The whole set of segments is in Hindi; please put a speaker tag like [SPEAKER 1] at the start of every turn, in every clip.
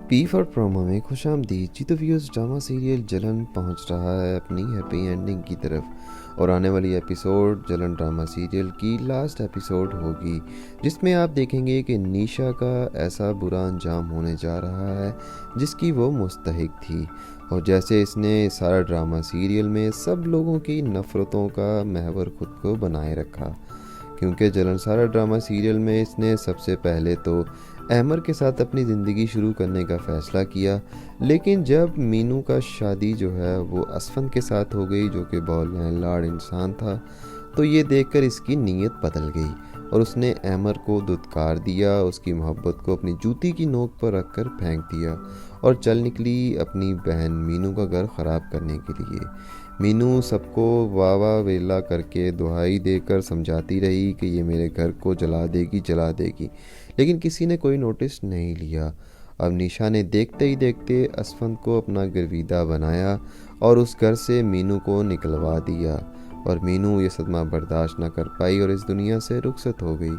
[SPEAKER 1] पी फॉर प्रोमो में खुशामदीद। जी तो व्यूअर्स, ड्रामा सीरियल जलन पहुंच रहा है अपनी हैप्पी एंडिंग की तरफ और आने वाली एपिसोड जलन ड्रामा सीरियल की लास्ट एपिसोड होगी, जिसमें आप देखेंगे कि निशा का ऐसा बुरा अंजाम होने जा रहा है जिसकी वो मुस्तहिक थी। और जैसे इसने सारा ड्रामा सीरियल में सब लोगों की नफ़रतों का महवर खुद को बनाए रखा, क्योंकि जलन सारा ड्रामा सीरियल में इसने सबसे पहले तो अहमर के साथ अपनी ज़िंदगी शुरू करने का फ़ैसला किया, लेकिन जब मीनू का शादी जो है वो असफन के साथ हो गई, जो कि बहुत लाड़ इंसान था, तो ये देखकर इसकी नीयत बदल गई और उसने अहमर को दुत्कार दिया, उसकी मोहब्बत को अपनी जूती की नोक पर रखकर फेंक दिया और चल निकली अपनी बहन मीनू का घर ख़राब करने के लिए। मीनू सबको वाह वेला करके दुहाई देकर समझाती रही कि ये मेरे घर को जला देगी, लेकिन किसी ने कोई नोटिस नहीं लिया। अब निशा ने देखते ही देखते असफंद को अपना गिरविदा बनाया और उस घर से मीनू को निकलवा दिया और मीनू ये सदमा बर्दाश्त न कर पाई और इस दुनिया से रुखसत हो गई।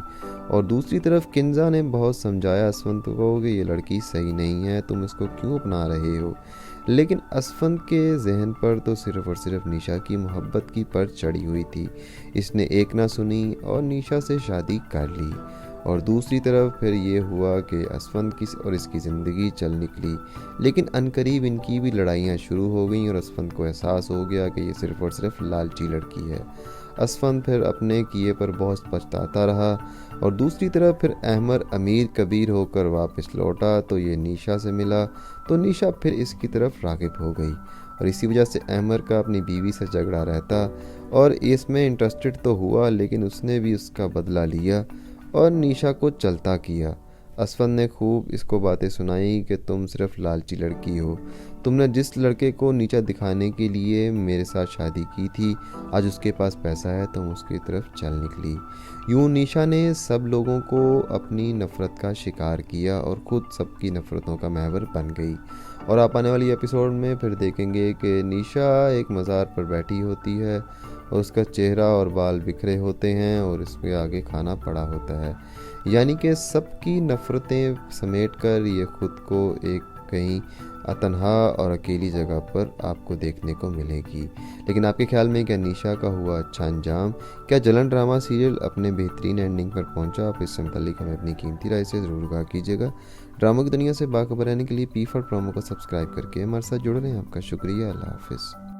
[SPEAKER 1] और दूसरी तरफ किंजा ने बहुत समझाया असफंद को कि ये लड़की सही नहीं है, तुम इसको क्यों अपना रहे हो, लेकिन असफंद के जहन पर तो सिर्फ और सिर्फ निशा की मोहब्बत की परत चढ़ी हुई थी। इसने एक ना सुनी और निशा से शादी कर ली। और दूसरी तरफ फिर ये हुआ कि असफंद की और इसकी ज़िंदगी चल निकली, लेकिन अनकरीब इनकी भी लड़ाइयाँ शुरू हो गईं और असफंद को एहसास हो गया कि ये सिर्फ और सिर्फ लालची लड़की है। असफंद फिर अपने किए पर बहुत पछताता रहा और दूसरी तरफ फिर अहमर अमीर कबीर होकर वापस लौटा तो ये निशा से मिला, तो निशा फिर इसकी तरफ राग़िब हो गई और इसी वजह से अहमर का अपनी बीवी से झगड़ा रहता और इसमें इंटरेस्टेड तो हुआ, लेकिन उसने भी उसका बदला लिया और निशा को चलता किया। असफंद ने खूब इसको बातें सुनाई कि तुम सिर्फ लालची लड़की हो, तुमने जिस लड़के को नीचा दिखाने के लिए मेरे साथ शादी की थी, आज उसके पास पैसा है, तुम उसकी तरफ चल निकली। यूं निशा ने सब लोगों को अपनी नफ़रत का शिकार किया और ख़ुद सबकी नफ़रतों का महवर बन गई। और आप आने वाली एपिसोड में फिर देखेंगे कि निशा एक मज़ार पर बैठी होती है और उसका चेहरा और बाल बिखरे होते हैं और इसके आगे खाना पड़ा होता है, यानी कि सबकी नफ़रतें समेट कर ये ख़ुद को एक कहीं तन्हा और अकेली जगह पर आपको देखने को मिलेगी। लेकिन आपके ख्याल में क्या निशा का हुआ अच्छा अंजाम, क्या जलन ड्रामा सीरियल अपने बेहतरीन एंडिंग पर पहुंचा? आप इससे मुताल्लिक हमें अपनी कीमती राय से ज़रूर आगाह कीजिएगा। ड्रामा की दुनिया से बाखबर रहने के लिए पी फॉर प्रोमो को सब्सक्राइब करके हमारे साथ जुड़े रहें। आपका शुक्रिया। अल्लाह हाफिज़।